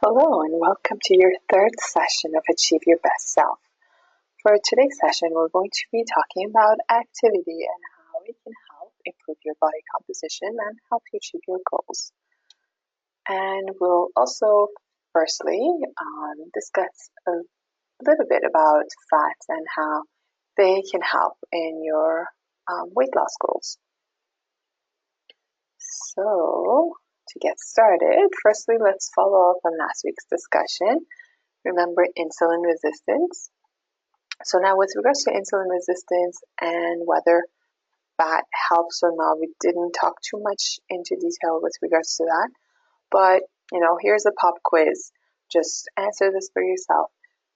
Hello and welcome to your third session of Achieve Your Best Self. For today's session, we're going to be talking about activity and how it can help improve your body composition and help you achieve your goals. And we'll also, firstly, discuss a little bit about fats and how they can help in your weight loss goals. So, to get started, firstly, let's follow up on last week's discussion. Remember insulin resistance. So now with regards to insulin resistance and whether fat helps or not, we didn't talk too much into detail with regards to that. But, here's a pop quiz. Just answer this for yourself.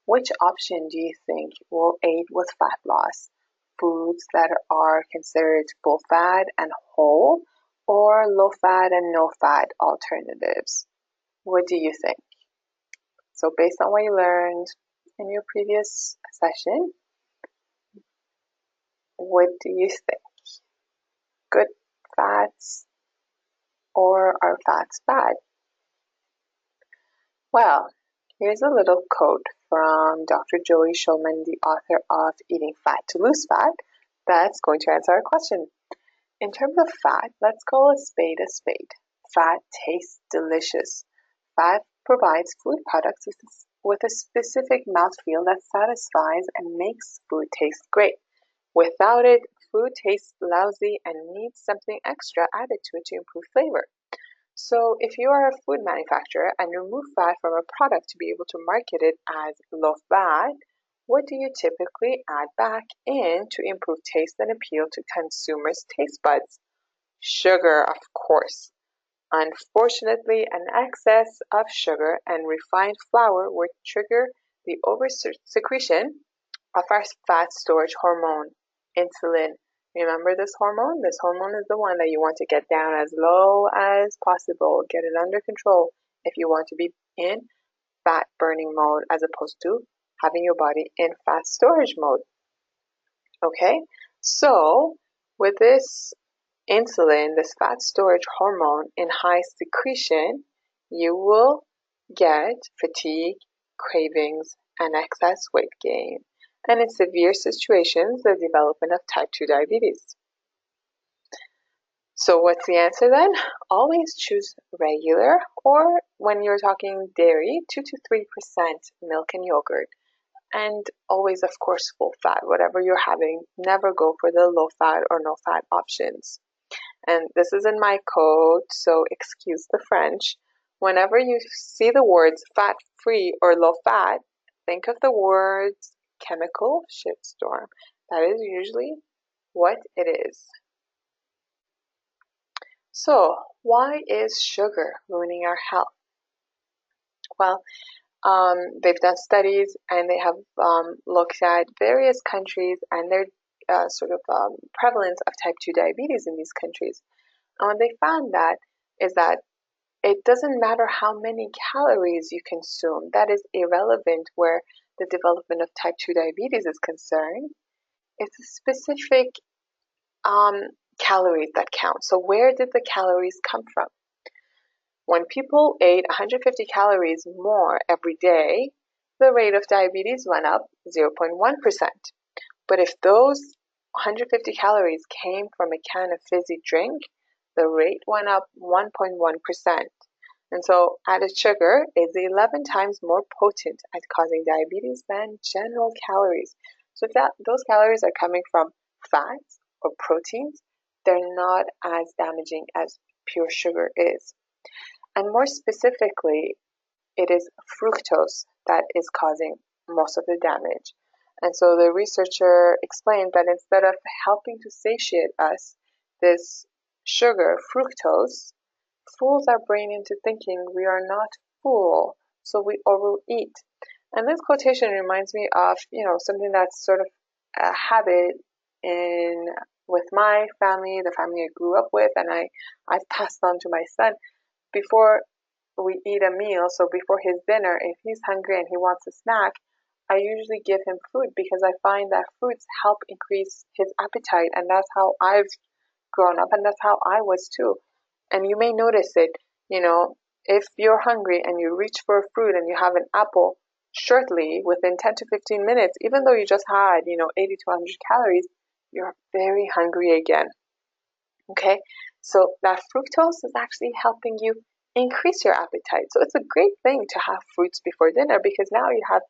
Which option do you think will aid with fat loss? Foods that are considered full fat and whole, or low fat and no fat alternatives? What do you think? So based on what you learned in your previous session, what do you think? Good fats, or are fats bad? Well, here's a little quote from Dr. Joey Shulman, the author of Eating Fat to Lose Fat, that's going to answer our question. In terms of fat, let's call a spade a spade. Fat tastes delicious. Fat provides food products with a specific mouthfeel that satisfies and makes food taste great. Without it, food tastes lousy and needs something extra added to it to improve flavor. So if you are a food manufacturer and remove fat from a product to be able to market it as low fat, what do you typically add back in to improve taste and appeal to consumers' taste buds? Sugar, of course. Unfortunately, an excess of sugar and refined flour will trigger the over-secretion of our fat storage hormone, insulin. Remember this hormone? This hormone is the one that you want to get down as low as possible, get it under control if you want to be in fat burning mode as opposed to having your body in fat storage mode. Okay, so with this insulin, this fat storage hormone in high secretion, you will get fatigue, cravings, and excess weight gain, and in severe situations, the development of type 2 diabetes. So what's the answer then? Always choose regular, or when you're talking dairy, 2 to 3% milk and yogurt. And always, of course, full fat. Whatever you're having, never go for the low fat or no fat options. And this is in my code, so excuse the French. Whenever you see the words fat-free or low-fat, think of the words chemical shitstorm. That is usually what it is. So, why is sugar ruining our health? Well, they've done studies and they have looked at various countries and their prevalence of type 2 diabetes in these countries. And what they found is that it doesn't matter how many calories you consume. That is irrelevant where the development of type 2 diabetes is concerned. It's a specific calories that count. So where did the calories come from? When people ate 150 calories more every day, the rate of diabetes went up 0.1%. But if those 150 calories came from a can of fizzy drink, the rate went up 1.1%. And so added sugar is 11 times more potent at causing diabetes than general calories. So if those calories are coming from fats or proteins, they're not as damaging as pure sugar is. And more specifically, it is fructose that is causing most of the damage. And so the researcher explained that instead of helping to satiate us, this sugar, fructose, fools our brain into thinking we are not full, so we overeat. And this quotation reminds me of, something that's sort of a habit with my family, the family I grew up with, and I've passed on to my son. Before we eat a meal, so before his dinner, if he's hungry and he wants a snack, I usually give him fruit because I find that fruits help increase his appetite, and that's how I've grown up, and that's how I was too. And you may notice it, if you're hungry and you reach for a fruit and you have an apple, shortly, within 10 to 15 minutes, even though you just had, 80 to 100 calories, you're very hungry again. Okay, so that fructose is actually helping you increase your appetite. So it's a great thing to have fruits before dinner, because now you have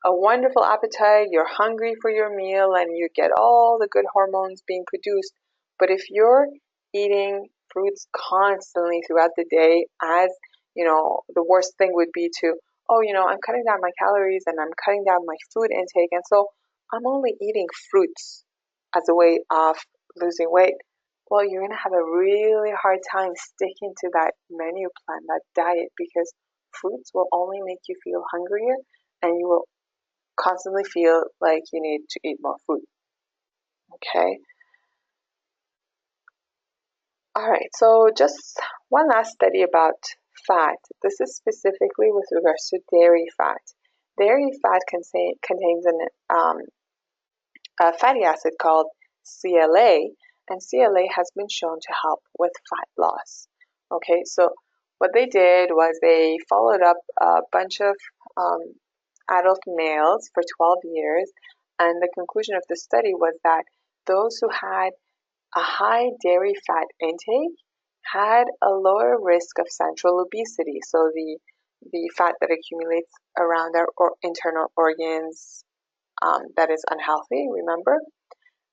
a wonderful appetite, you're hungry for your meal, and you get all the good hormones being produced. But if you're eating fruits constantly throughout the day, as the worst thing would be to, I'm cutting down my calories and I'm cutting down my food intake, and so I'm only eating fruits as a way of losing weight. Well, you're going to have a really hard time sticking to that menu plan, that diet, because fruits will only make you feel hungrier, and you will constantly feel like you need to eat more food. Okay. All right. So just one last study about fat. This is specifically with regards to dairy fat. Dairy fat contains a fatty acid called CLA, and CLA has been shown to help with fat loss. Okay. So what they did was they followed up a bunch of adult males for 12 years, and the conclusion of the study was that those who had a high dairy fat intake had a lower risk of central obesity, so the fat that accumulates around our internal organs, that is unhealthy, remember?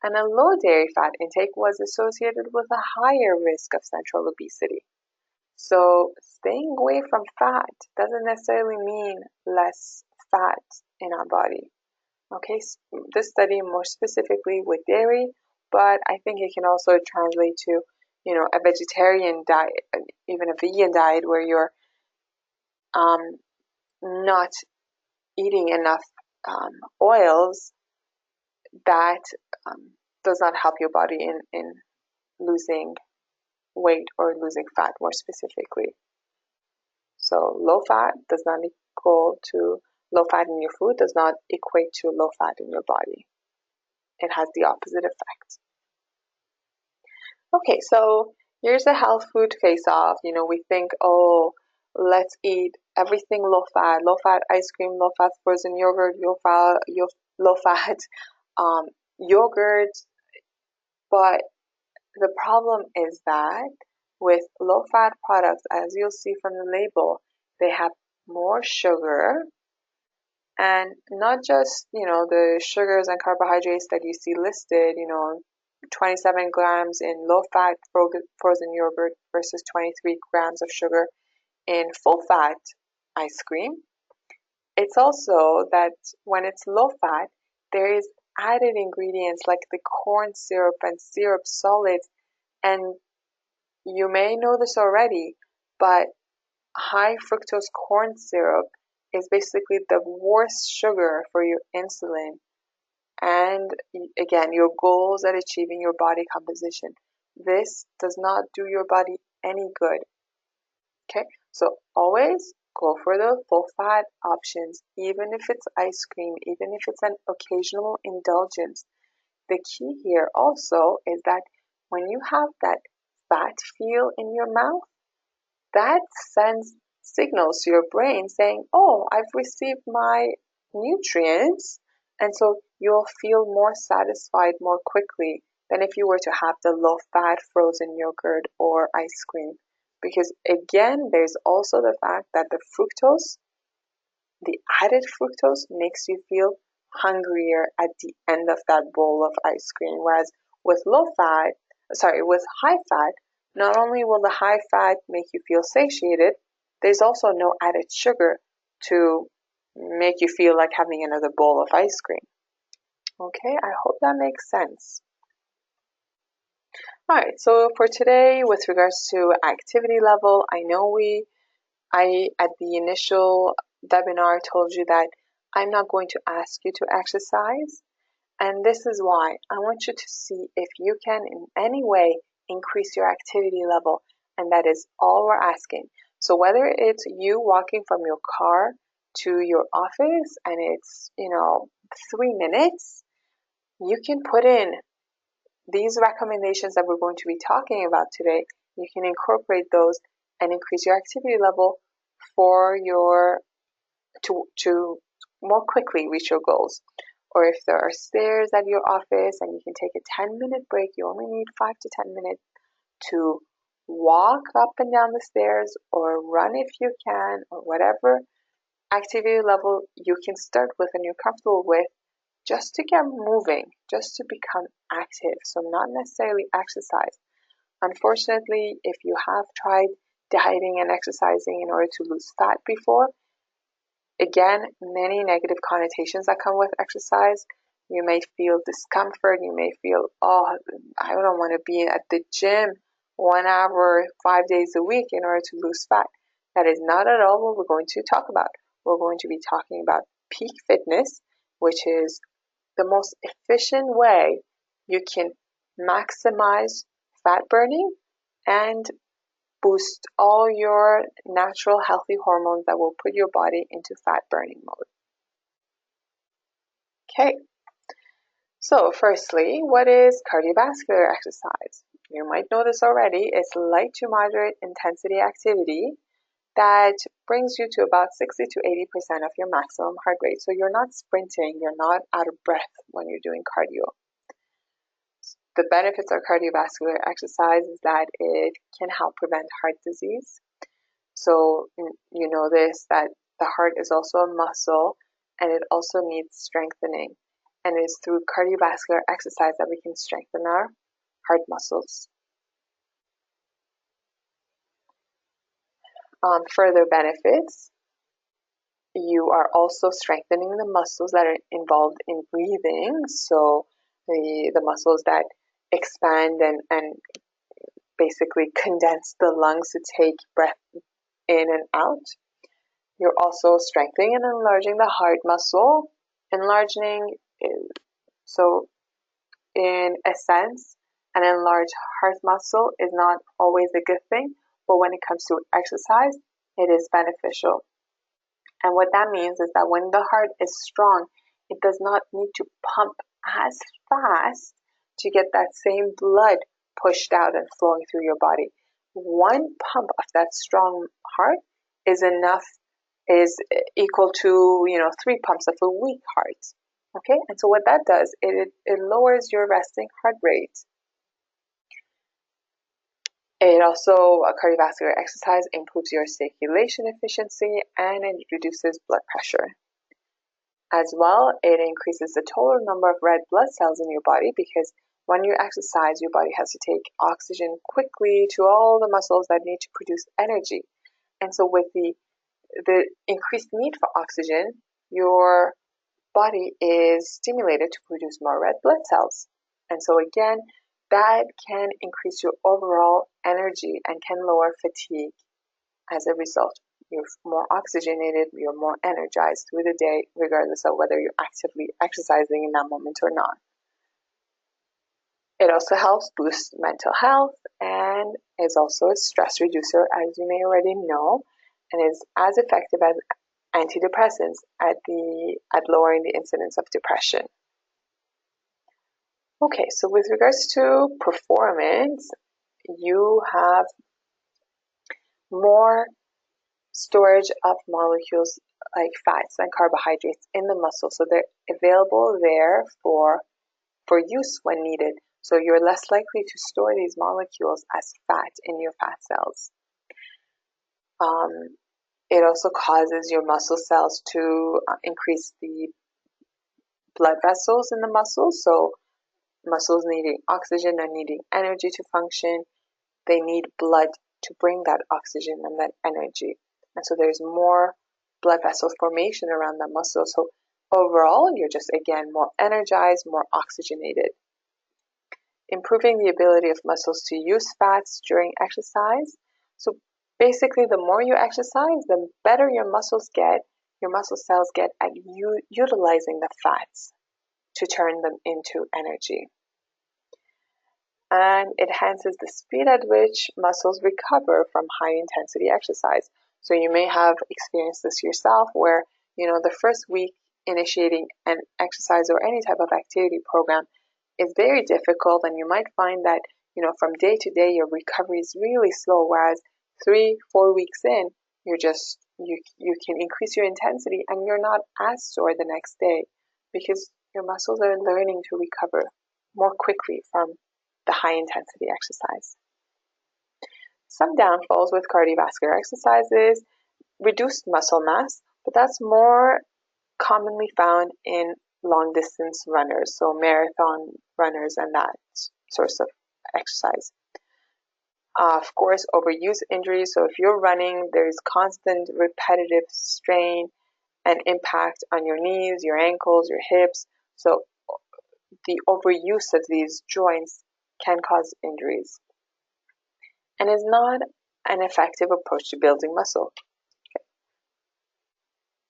And a low dairy fat intake was associated with a higher risk of central obesity. So staying away from fat doesn't necessarily mean less fat in our body. Okay, this study more specifically with dairy, but I think it can also translate to, a vegetarian diet, even a vegan diet, where you're not eating enough oils. That does not help your body in losing weight or losing fat more specifically. So low fat does not equal to low fat in your food does not equate to low fat in your body. It has the opposite effect. Okay, so here's a health food face-off. We think, oh, let's eat everything low fat ice cream, low fat frozen yogurt, low fat yogurt. But the problem is that with low fat products, as you'll see from the label, they have more sugar, and not just, the sugars and carbohydrates that you see listed, 27 grams in low-fat frozen yogurt versus 23 grams of sugar in full-fat ice cream. It's also that when it's low-fat, there is added ingredients like the corn syrup and syrup solids, and you may know this already, but high fructose corn syrup is basically the worst sugar for your insulin and, again, your goals at achieving your body composition. This does not do your body any good. Okay, so always go for the full fat options, even if it's ice cream, even if it's an occasional indulgence. The key here also is that when you have that fat feel in your mouth, that sends signals to your brain saying, oh, I've received my nutrients. And so you'll feel more satisfied more quickly than if you were to have the low fat frozen yogurt or ice cream. Because again, there's also the fact that the fructose, the added fructose, makes you feel hungrier at the end of that bowl of ice cream. Whereas with with high fat, not only will the high fat make you feel satiated, there's also no added sugar to make you feel like having another bowl of ice cream. Okay, I hope that makes sense. Alright, so for today, with regards to activity level, I know I at the initial webinar told you that I'm not going to ask you to exercise, and this is why. I want you to see if you can in any way increase your activity level, and that is all we're asking. So whether it's you walking from your car to your office and it's 3 minutes, you can put in these recommendations that we're going to be talking about today. You can incorporate those and increase your activity level for your to more quickly reach your goals. Or if there are stairs at your office and you can take a 10-minute break, you only need 5 to 10 minutes to walk up and down the stairs or run if you can, or whatever activity level you can start with and you're comfortable with, just to get moving, just to become active. So not necessarily exercise. Unfortunately, if you have tried dieting and exercising in order to lose fat before, again, many negative connotations that come with exercise. You may feel discomfort. You may feel, oh, I don't want to be at the gym 1 hour, 5 days a week in order to lose fat. That is not at all what we're going to talk about. We're going to be talking about peak fitness, which is the most efficient way you can maximize fat burning and boost all your natural healthy hormones that will put your body into fat burning mode. Okay, so firstly, what is cardiovascular exercise? You might know this already. It's light to moderate intensity activity that brings you to about 60 to 80% of your maximum heart rate. So you're not sprinting, you're not out of breath when you're doing cardio. The benefits of cardiovascular exercise is that it can help prevent heart disease. So you know this, that the heart is also a muscle and it also needs strengthening. And it is through cardiovascular exercise that we can strengthen our heart muscles. Further benefits, you are also strengthening the muscles that are involved in breathing. So the muscles that expand and basically condense the lungs to take breath in and out. You're also strengthening and enlarging the heart muscle. Enlarging is, so in a sense, an enlarged heart muscle is not always a good thing, but when it comes to exercise, it is beneficial. And what that means is that when the heart is strong, it does not need to pump as fast to get that same blood pushed out and flowing through your body. One pump of that strong heart is equal to 3 pumps of a weak heart. Okay, and so what that does, it lowers your resting heart rate. It also, cardiovascular exercise improves your circulation efficiency and it reduces blood pressure. As well, it increases the total number of red blood cells in your body, because when you exercise, your body has to take oxygen quickly to all the muscles that need to produce energy. And so with the increased need for oxygen, your body is stimulated to produce more red blood cells. And so again, that can increase your overall energy and can lower fatigue. As a result, you're more oxygenated, you're more energized through the day, regardless of whether you're actively exercising in that moment or not. It also helps boost mental health and is also a stress reducer, as you may already know, and is as effective as antidepressants at lowering the incidence of depression. Okay, so with regards to performance, you have more storage of molecules like fats and carbohydrates in the muscle, so they're available there for use when needed. So you're less likely to store these molecules as fat in your fat cells. It also causes your muscle cells to increase the blood vessels in the muscles. So muscles needing oxygen and needing energy to function, they need blood to bring that oxygen and that energy. And so there's more blood vessel formation around the muscle. So overall, you're just, again, more energized, more oxygenated. Improving the ability of muscles to use fats during exercise. So basically, the more you exercise, the better your muscles get, your muscle cells get at utilizing the fats to turn them into energy. And it enhances the speed at which muscles recover from high intensity exercise. So you may have experienced this yourself where, the first week initiating an exercise or any type of activity program is very difficult, and you might find that, from day to day, your recovery is really slow, whereas 3-4 weeks in, you can increase your intensity and you're not as sore the next day because your muscles are learning to recover more quickly from the high intensity exercise. Some downfalls with cardiovascular exercises: reduced muscle mass, but that's more commonly found in long distance runners, so marathon runners and that source of exercise. Of course, overuse injuries. So if you're running, there's constant repetitive strain and impact on your knees, your ankles, your hips. So the overuse of these joints can cause injuries and is not an effective approach to building muscle.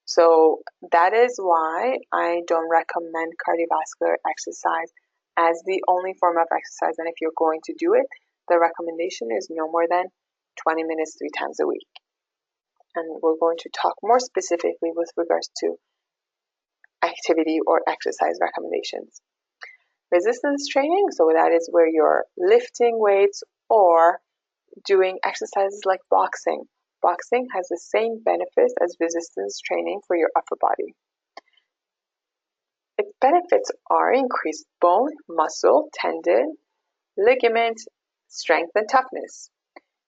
So that is why I don't recommend cardiovascular exercise as the only form of exercise. And if you're going to do it, the recommendation is no more than 20 minutes 3 times a week. And we're going to talk more specifically with regards to activity or exercise recommendations. Resistance training, so that is where you're lifting weights or doing exercises like boxing. Boxing has the same benefits as resistance training for your upper body. Its benefits are increased bone, muscle, tendon, ligament, strength, and toughness.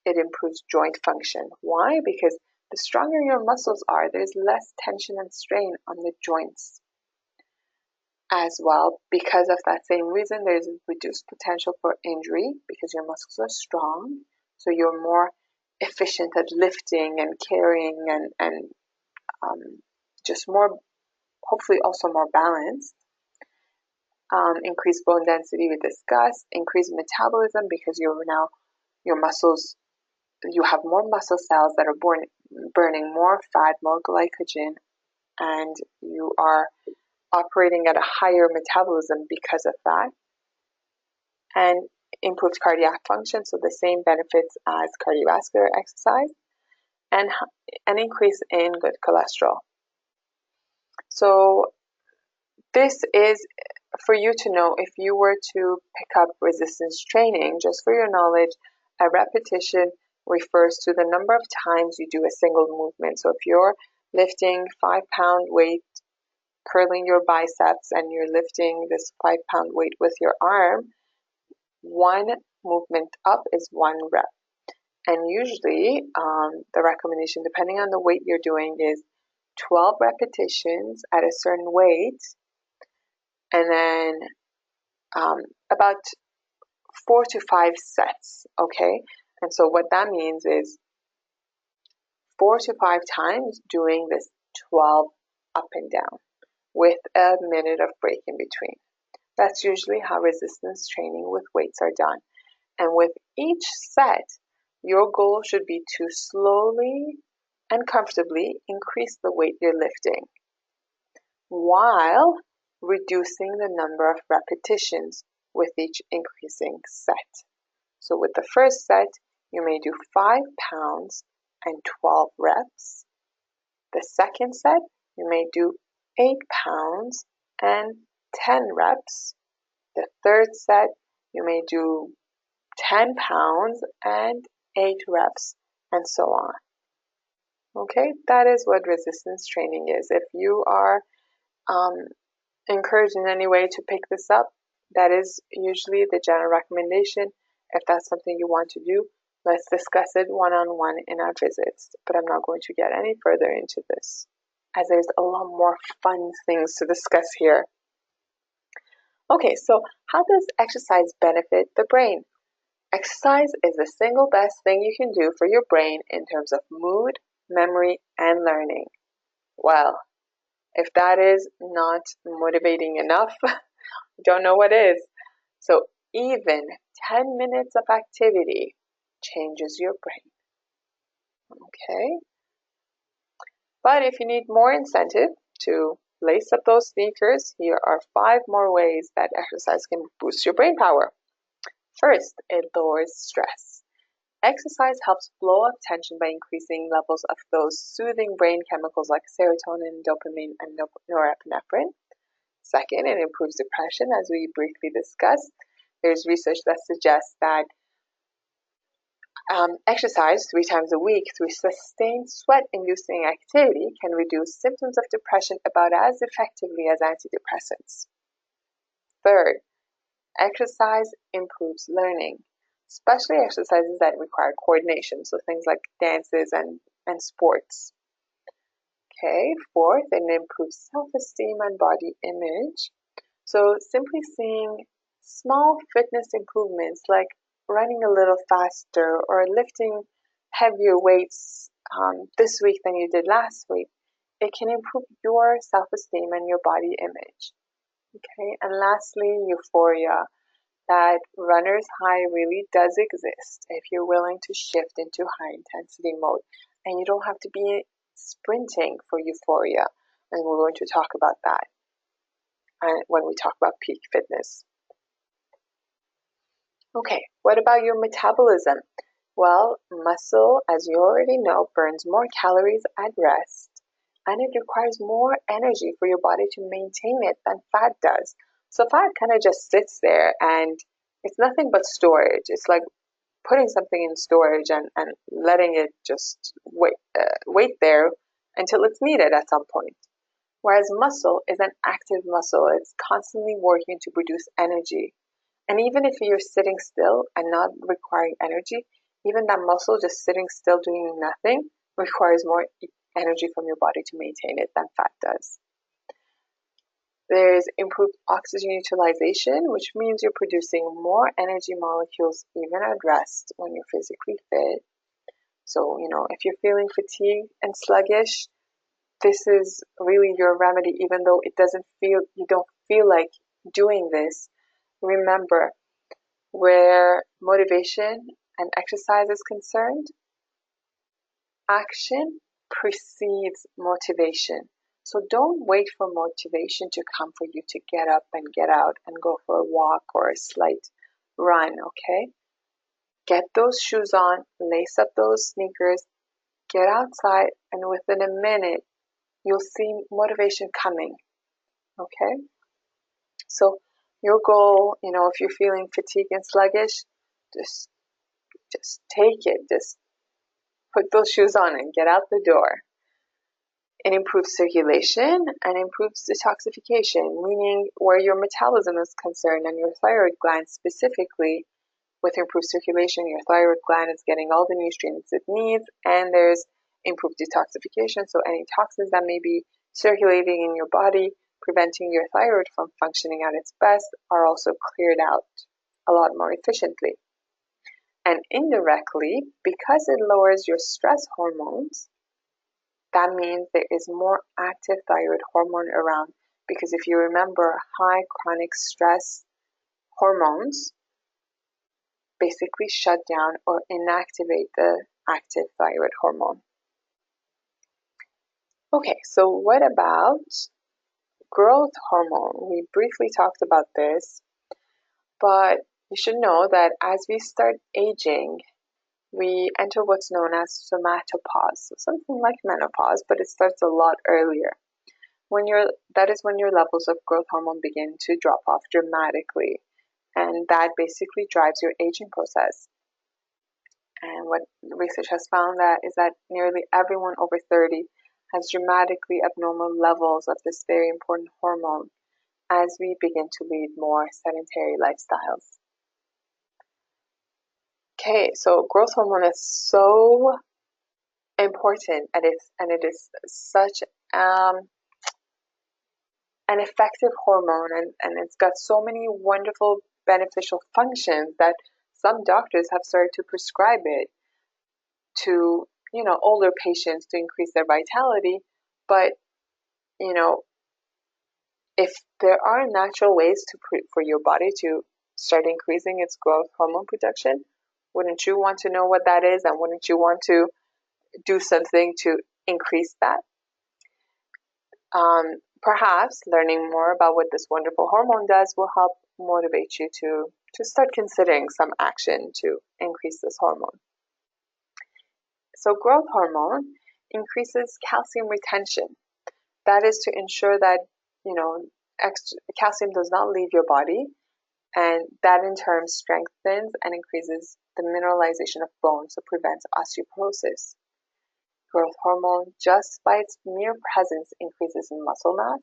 It improves joint function. Why? Because the stronger your muscles are, there's less tension and strain on the joints. As well, because of that same reason, there's a reduced potential for injury because your muscles are strong, so you're more efficient at lifting and carrying and just more, hopefully also more balanced. Increased bone density we discussed. Increased metabolism because your muscles, you have more muscle cells that are burning more fat, more glycogen, and you are operating at a higher metabolism because of that. And improved cardiac function, so the same benefits as cardiovascular exercise, and an increase in good cholesterol. So this is for you to know if you were to pick up resistance training. Just for your knowledge, a repetition refers to the number of times you do a single movement. So if you're lifting 5-pound weight, curling your biceps, and you're lifting this 5-pound weight with your arm, one movement up is 1 rep. And usually the recommendation, depending on the weight you're doing, is 12 repetitions at a certain weight, and then about 4 to 5 sets, okay? And so what that means is 4 to 5 times doing this 12 up and down with a minute of break in between. That's usually how resistance training with weights are done. And with each set, your goal should be to slowly and comfortably increase the weight you're lifting while reducing the number of repetitions with each increasing set. So with the first set, you may do 5 pounds and 12 reps. The second set, you may do 8 pounds and 10 reps. The third set, you may do 10 pounds and 8 reps, and so on. Okay, that is what resistance training is. If you are encouraged in any way to pick this up, that is usually the general recommendation. If that's something you want to do, let's discuss it one-on-one in our visits, but I'm not going to get any further into this, as there's a lot more fun things to discuss here. Okay, so how does exercise benefit the brain? Exercise is the single best thing you can do for your brain in terms of mood, memory, and learning. Well, if that is not motivating enough, I don't know what is. So even 10 minutes of activity changes your brain. Okay? But if you need more incentive to lace up those sneakers, here are 5 more ways that exercise can boost your brain power. First, it lowers stress. Exercise helps blow off tension by increasing levels of those soothing brain chemicals like serotonin, dopamine, and norepinephrine. Second, it improves depression, as we briefly discussed. There's research that suggests that Exercise 3 times a week through sustained sweat-inducing activity can reduce symptoms of depression about as effectively as antidepressants. Third, exercise improves learning, especially exercises that require coordination, so things like dances and sports. Okay, fourth, it improves self-esteem and body image. So simply seeing small fitness improvements like running a little faster or lifting heavier weights this week than you did last week, it can improve your self-esteem and your body image. Okay, and lastly, euphoria. That runner's high really does exist if you're willing to shift into high intensity mode, and you don't have to be sprinting for euphoria, and we're going to talk about that when we talk about peak fitness. Okay, what about your metabolism? Well, muscle, as you already know, burns more calories at rest, and it requires more energy for your body to maintain it than fat does. So fat kind of just sits there and it's nothing but storage. It's like putting something in storage and letting it just wait there until it's needed at some point. Whereas muscle is an active muscle. It's constantly working to produce energy. And even if you're sitting still and not requiring energy, even that muscle just sitting still doing nothing requires more energy from your body to maintain it than fat does. There's improved oxygen utilization, which means you're producing more energy molecules even at rest when you're physically fit. So, if you're feeling fatigued and sluggish, this is really your remedy, even though you don't feel like doing this. Remember, where motivation and exercise is concerned, action precedes motivation. So don't wait for motivation to come for you to get up and get out and go for a walk or a slight run, okay? Get those shoes on, lace up those sneakers, get outside, and within a minute, you'll see motivation coming, okay? So your goal, if you're feeling fatigued and sluggish, just take it. Just put those shoes on and get out the door. It improves circulation and improves detoxification, meaning where your metabolism is concerned and your thyroid gland specifically, with improved circulation, your thyroid gland is getting all the nutrients it needs, and there's improved detoxification. So any toxins that may be circulating in your body, preventing your thyroid from functioning at its best, are also cleared out a lot more efficiently. And indirectly, because it lowers your stress hormones, that means there is more active thyroid hormone around, because if you remember, high chronic stress hormones basically shut down or inactivate the active thyroid hormone. Okay, so what about growth hormone? We briefly talked about this, but you should know that as we start aging, we enter what's known as somatopause, so something like menopause, but it starts a lot earlier. That is when your levels of growth hormone begin to drop off dramatically, and that basically drives your aging process. And what research has found is that nearly everyone over 30 has dramatically abnormal levels of this very important hormone as we begin to lead more sedentary lifestyles. Okay, so growth hormone is so important, and it is such an effective hormone, and it's got so many wonderful beneficial functions that some doctors have started to prescribe it to older patients to increase their vitality. But if there are natural ways for your body to start increasing its growth hormone production, wouldn't you want to know what that is, and wouldn't you want to do something to increase that? Perhaps learning more about what this wonderful hormone does will help motivate you to start considering some action to increase this hormone. So growth hormone increases calcium retention. That is to ensure that calcium does not leave your body, And that in turn strengthens and increases the mineralization of bone, so prevents osteoporosis. Growth hormone, just by its mere presence, increases in muscle mass.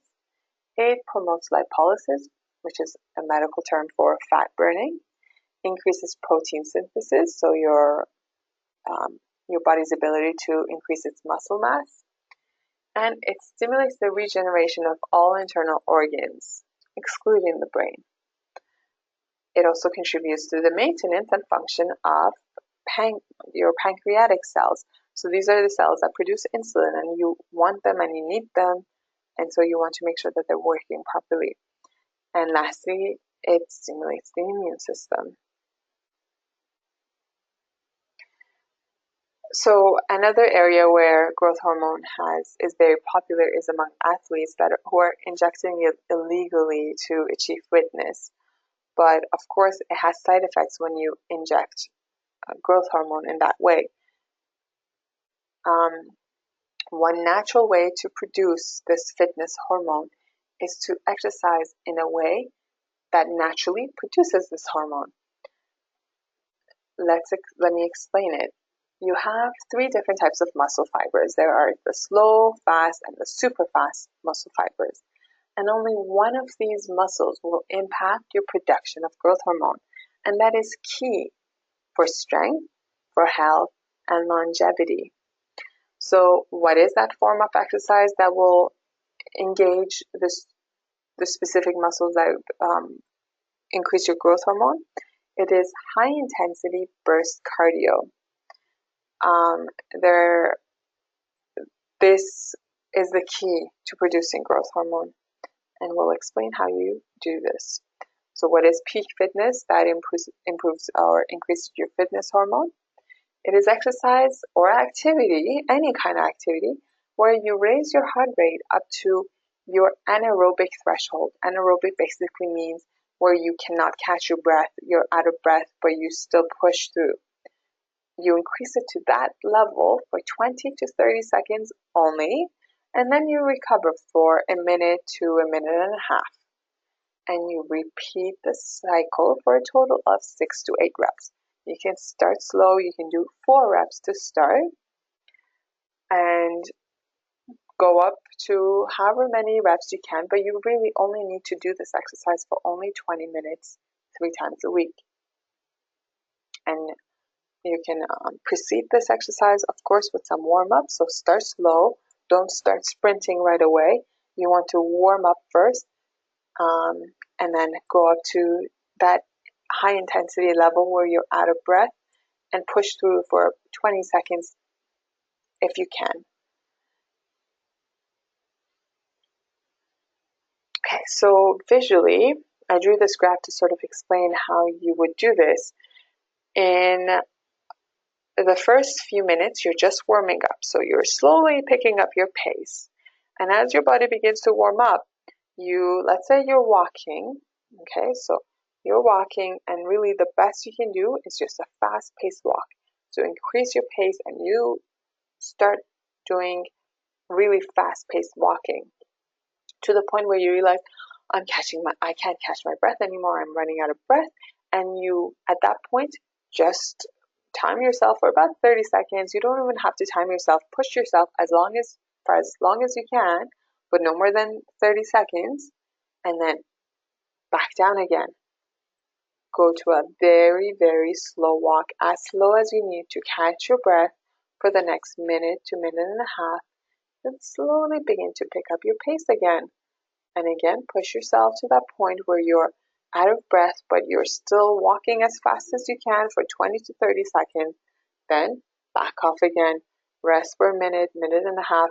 It promotes lipolysis, which is a medical term for fat burning, increases protein synthesis, so your body's ability to increase its muscle mass, and it stimulates the regeneration of all internal organs, excluding the brain. It also contributes to the maintenance and function of your pancreatic cells. So these are the cells that produce insulin, and you want them and you need them, and so you want to make sure that they're working properly. And lastly, it stimulates the immune system. So another area where growth hormone is very popular is among athletes who are injecting it illegally to achieve fitness. But of course, it has side effects when you inject growth hormone in that way. One natural way to produce this fitness hormone is to exercise in a way that naturally produces this hormone. Let me explain it. You have 3 different types of muscle fibers. There are the slow, fast, and the super fast muscle fibers. And only one of these muscles will impact your production of growth hormone. And that is key for strength, for health, and longevity. So what is that form of exercise that will engage the specific muscles that increase your growth hormone? It is high intensity burst cardio. This is the key to producing growth hormone, and we'll explain how you do this. So what is peak fitness? That improves or increases your fitness hormone. It is exercise or activity, any kind of activity, where you raise your heart rate up to your anaerobic threshold. Anaerobic basically means where you cannot catch your breath, you're out of breath, but you still push through. You increase it to that level for 20 to 30 seconds only, and then you recover for a minute to a minute and a half. And you repeat the cycle for a total of 6 to 8 reps. You can start slow, you can do 4 reps to start, and go up to however many reps you can, but you really only need to do this exercise for only 20 minutes 3 times a week. And you can precede this exercise, of course, with some warm-up. So start slow. Don't start sprinting right away. You want to warm up first, and then go up to that high intensity level where you're out of breath, and push through for 20 seconds if you can. Okay, so visually, I drew this graph to sort of explain how you would do this. In the first few minutes, you're just warming up. So you're slowly picking up your pace. And as your body begins to warm up, let's say you're walking, okay? So you're walking, and really the best you can do is just a fast-paced walk. So increase your pace, and you start doing really fast-paced walking to the point where you realize, I can't catch my breath anymore, I'm running out of breath. And you, at that point, just time yourself for about 30 seconds. You don't even have to time yourself. Push yourself for as long as you can, but no more than 30 seconds, and then back down again. Go to a very, very slow walk, as slow as you need to catch your breath for the next minute to minute and a half, then slowly begin to pick up your pace again. And again, push yourself to that point where you're out of breath, but you're still walking as fast as you can for 20 to 30 seconds. Then back off again, rest for a minute, minute and a half.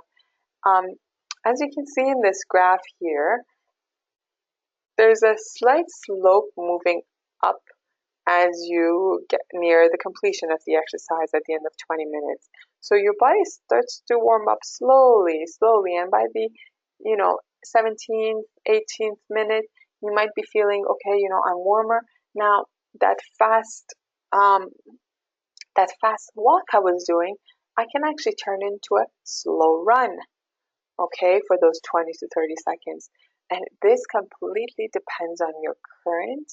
As you can see in this graph here, there's a slight slope moving up as you get near the completion of the exercise at the end of 20 minutes. So your body starts to warm up slowly, and by the 17th, 18th minute, you might be feeling, okay, I'm warmer. Now that fast walk I was doing, I can actually turn into a slow run, okay, for those 20 to 30 seconds. And this completely depends on your current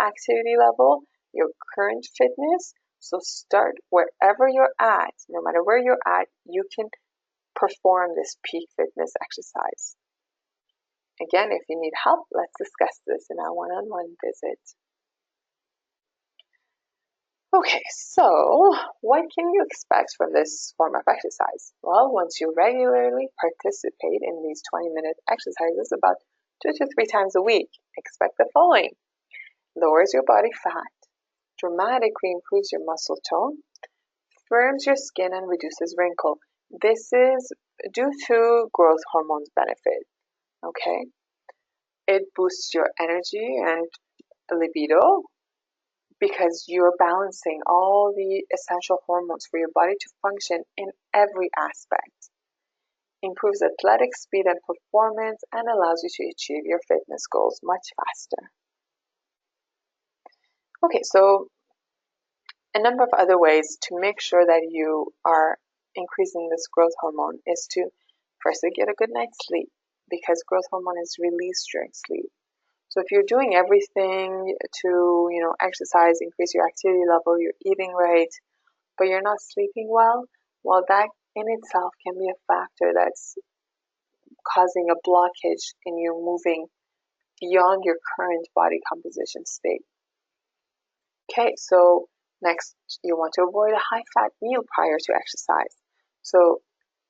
activity level, your current fitness. So start wherever you're at. No matter where you're at, you can perform this peak fitness exercise. Again, if you need help, let's discuss this in our one-on-one visit. Okay, so what can you expect from this form of exercise? Well, once you regularly participate in these 20-minute exercises about 2 to 3 times a week, expect the following. Lowers your body fat, dramatically improves your muscle tone, firms your skin and reduces wrinkle. This is due to growth hormones benefit, okay? It boosts your energy and libido because you're balancing all the essential hormones for your body to function in every aspect. Improves athletic speed and performance and allows you to achieve your fitness goals much faster. Okay, so a number of other ways to make sure that you are increasing this growth hormone is to firstly get a good night's sleep, because growth hormone is released during sleep. So if you're doing everything to, exercise, increase your activity level, you're eating right, but you're not sleeping well, that in itself can be a factor that's causing a blockage in you moving beyond your current body composition state. Okay, so next, you want to avoid a high-fat meal prior to exercise. So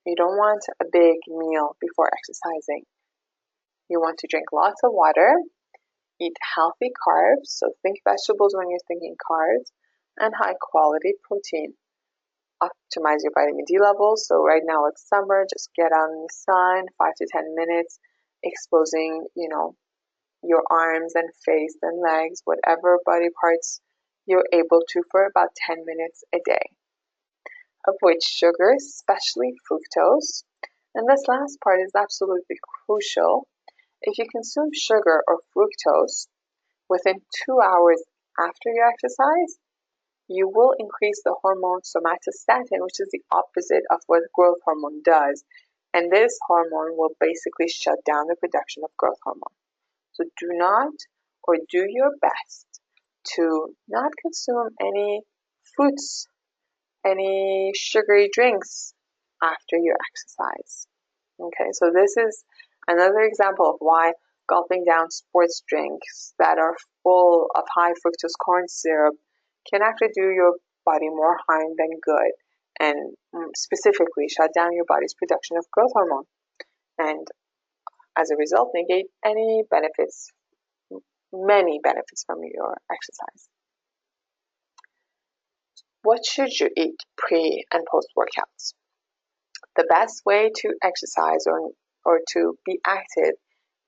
you don't want a big meal before exercising. You want to drink lots of water, eat healthy carbs, so think vegetables when you're thinking carbs, and high-quality protein. Optimize your vitamin D levels. So right now it's summer, just get out in the sun, 5 to 10 minutes, exposing, your arms and face and legs, whatever body parts you're able to, for about 10 minutes a day. Avoid sugar, especially fructose. And this last part is absolutely crucial. If you consume sugar or fructose within 2 hours after your exercise, you will increase the hormone somatostatin, which is the opposite of what growth hormone does. And this hormone will basically shut down the production of growth hormone. So do not, or do your best to not consume any fruits, any sugary drinks after your exercise. Okay, so this is another example of why gulping down sports drinks that are full of high fructose corn syrup can actually do your body more harm than good, and specifically shut down your body's production of growth hormone, and as a result negate any benefits, many benefits from your exercise. What should you eat pre and post workouts? The best way to exercise or to be active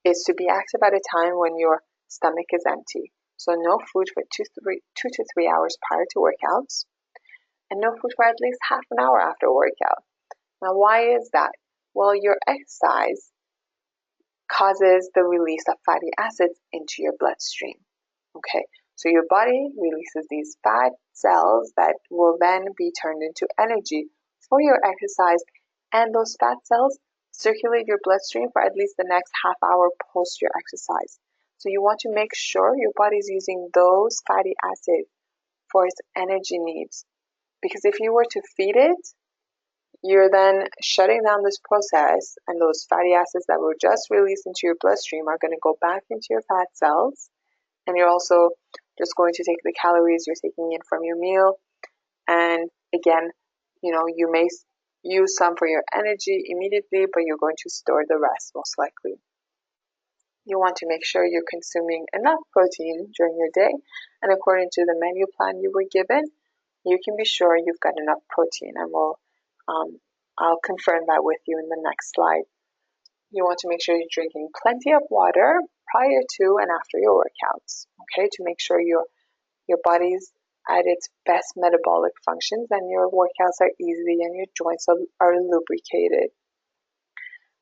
is to be active at a time when your stomach is empty. So no food for 2 to 3 hours prior to workouts, and no food for at least half an hour after a workout. Now, why is that? Well, your exercise causes the release of fatty acids into your bloodstream. Okay, so your body releases these fat cells that will then be turned into energy for your exercise, and those fat cells circulate your bloodstream for at least the next half hour post your exercise. So you want to make sure your body is using those fatty acids for its energy needs, because if you were to feed it, you're then shutting down this process, and those fatty acids that were just released into your bloodstream are going to go back into your fat cells, and you're also just going to take the calories you're taking in from your meal, and again, you may use some for your energy immediately, but you're going to store the rest most likely. You want to make sure you're consuming enough protein during your day, and according to the menu plan you were given, you can be sure you've got enough protein, and I'll confirm that with you in the next slide. You want to make sure you're drinking plenty of water prior to and after your workouts, okay, to make sure your body's at its best metabolic functions and your workouts are easy and your joints are lubricated.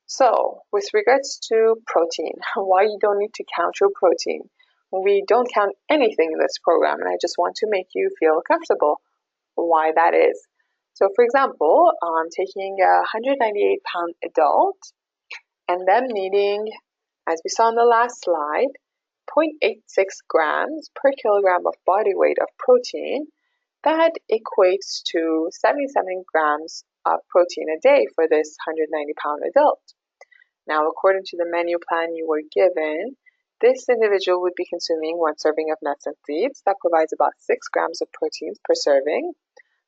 So, with regards to protein, why you don't need to count your protein. We don't count anything in this program, and I just want to make you feel comfortable why that is. So, for example, taking a 198-pound adult and them needing, as we saw on the last slide, 0.86 grams per kilogram of body weight of protein. That equates to 77 grams of protein a day for this 190-pound adult. Now, according to the menu plan you were given, this individual would be consuming 1 serving of nuts and seeds. That provides about 6 grams of proteins per serving.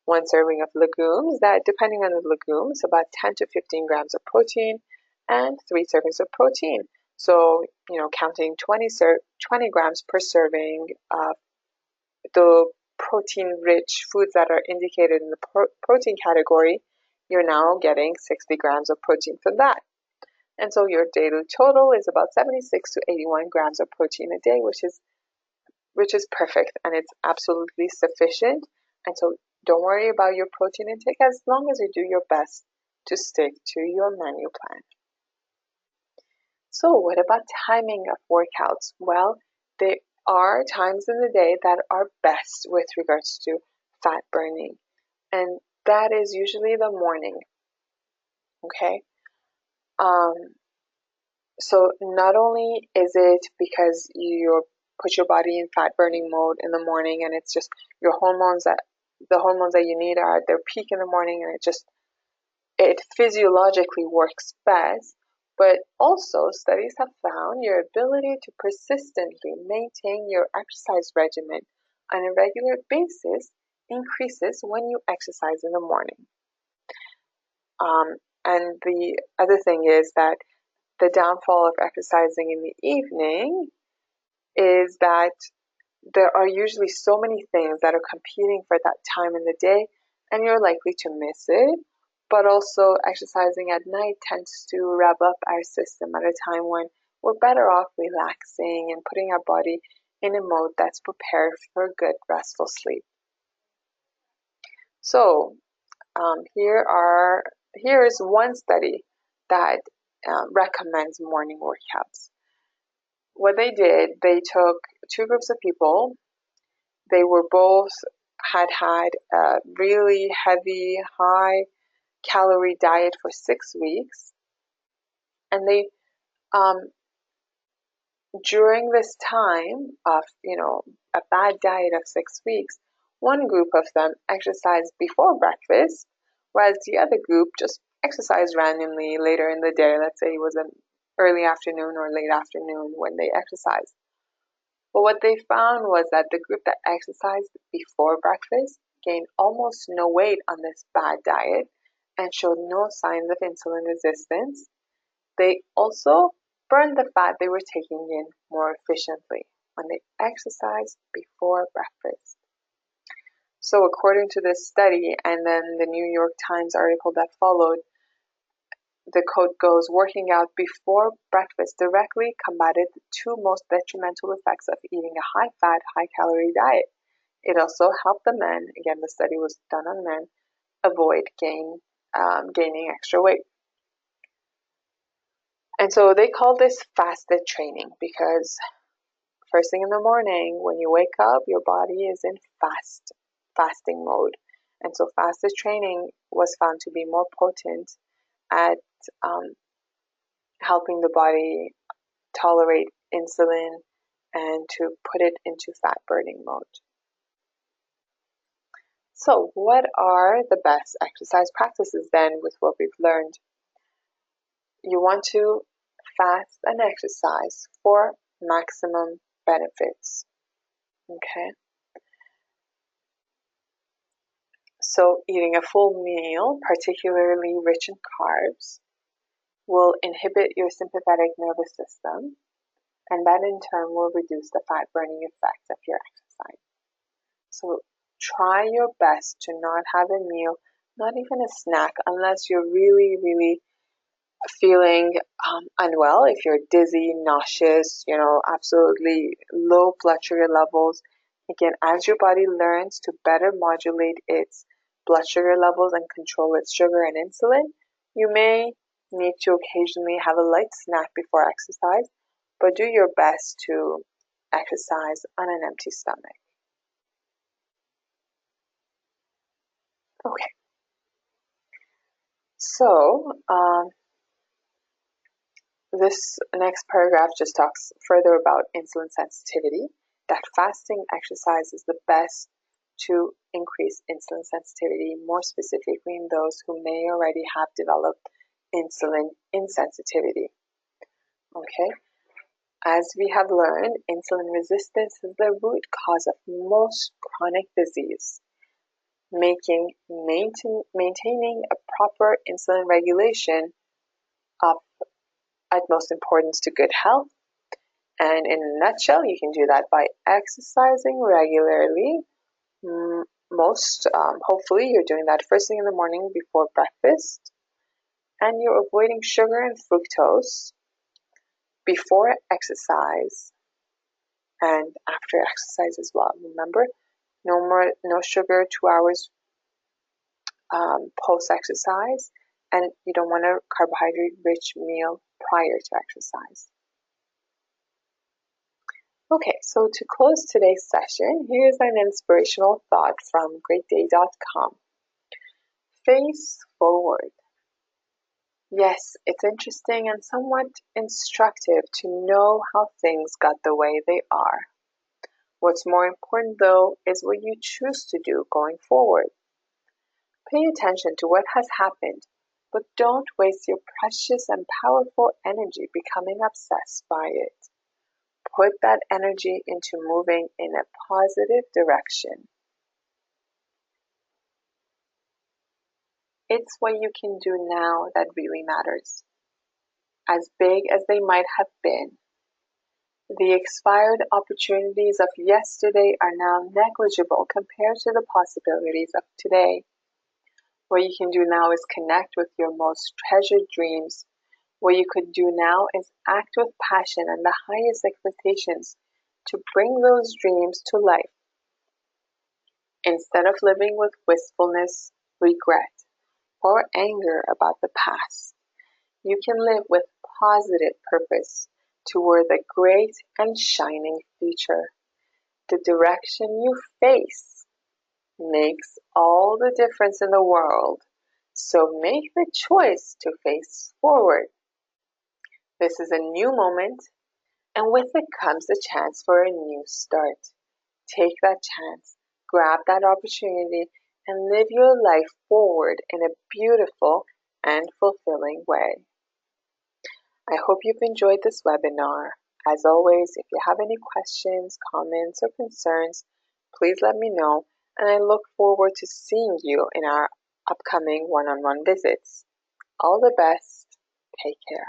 1 serving of legumes, that depending on the legumes, about 10 to 15 grams of protein, and 3 servings of protein. So, counting 20 grams per serving of the protein-rich foods that are indicated in the protein category, you're now getting 60 grams of protein from that. And so your daily total is about 76 to 81 grams of protein a day, which is perfect, and it's absolutely sufficient. And so don't worry about your protein intake as long as you do your best to stick to your menu plan. So what about timing of workouts? Well, there are times in the day that are best with regards to fat burning, and that is usually the morning. Okay? So not only is it because you put your body in fat burning mode in the morning, and it's just the hormones that you need are at their peak in the morning, and it physiologically works best. But also, studies have found your ability to persistently maintain your exercise regimen on a regular basis increases when you exercise in the morning. And the other thing is that the downfall of exercising in the evening is that there are usually so many things that are competing for that time in the day, and you're likely to miss it. But also, exercising at night tends to rev up our system at a time when we're better off relaxing and putting our body in a mode that's prepared for good, restful sleep. So, here is one study that recommends morning workouts. What they did, they took 2 groups of people. They were both had a really heavy, high calorie diet for 6 weeks, and they during this time of a bad diet of 6 weeks, one group of them exercised before breakfast, whereas the other group just exercised randomly later in the day. Let's say it was an early afternoon or late afternoon when they exercised. But what they found was that the group that exercised before breakfast gained almost no weight on this bad diet and showed no signs of insulin resistance. They also burned the fat they were taking in more efficiently when they exercised before breakfast. So according to this study and then the New York Times article that followed, the quote goes, working out before breakfast directly combated the 2 most detrimental effects of eating a high-fat, high-calorie diet. It also helped the men, again the study was done on men, avoid gaining extra weight. And so they call this fasted training because first thing in the morning when you wake up, your body is in fasting mode. And so fasted training was found to be more potent at helping the body tolerate insulin and to put it into fat burning mode. So what are the best exercise practices then with what we've learned? You want to fast and exercise for maximum benefits. Okay? So eating a full meal, particularly rich in carbs, will inhibit your sympathetic nervous system, and that in turn will reduce the fat burning effect of your exercise. So try your best to not have a meal, not even a snack, unless you're really, really feeling unwell. If you're dizzy, nauseous, absolutely low blood sugar levels. Again, as your body learns to better modulate its blood sugar levels and control its sugar and insulin, you may need to occasionally have a light snack before exercise, but do your best to exercise on an empty stomach. Okay. So, This next paragraph just talks further about insulin sensitivity, that fasting exercise is the best to increase insulin sensitivity, more specifically in those who may already have developed insulin insensitivity. Okay, as we have learned, insulin resistance is the root cause of most chronic disease, making maintaining a proper insulin regulation of utmost importance to good health. And in a nutshell, you can do that by exercising regularly. Hopefully, you're doing that first thing in the morning before breakfast, and you're avoiding sugar and fructose before exercise and after exercise as well. Remember, no sugar 2 hours post exercise, and you don't want a carbohydrate-rich meal prior to exercise. Okay, so to close today's session, here's an inspirational thought from greatday.com. Face forward. Yes, it's interesting and somewhat instructive to know how things got the way they are. What's more important, though, is what you choose to do going forward. Pay attention to what has happened, but don't waste your precious and powerful energy becoming obsessed by it. Put that energy into moving in a positive direction. It's what you can do now that really matters. As big as they might have been, the expired opportunities of yesterday are now negligible compared to the possibilities of today. What you can do now is connect with your most treasured dreams. What you could do now is act with passion and the highest expectations to bring those dreams to life. Instead of living with wistfulness, regret, or anger about the past, you can live with positive purpose toward the great and shining future. The direction you face makes all the difference in the world, so make the choice to face forward. This is a new moment, and with it comes the chance for a new start. Take that chance, grab that opportunity, and live your life forward in a beautiful and fulfilling way. I hope you've enjoyed this webinar. As always, if you have any questions, comments, or concerns, please let me know, and I look forward to seeing you in our upcoming one-on-one visits. All the best. Take care.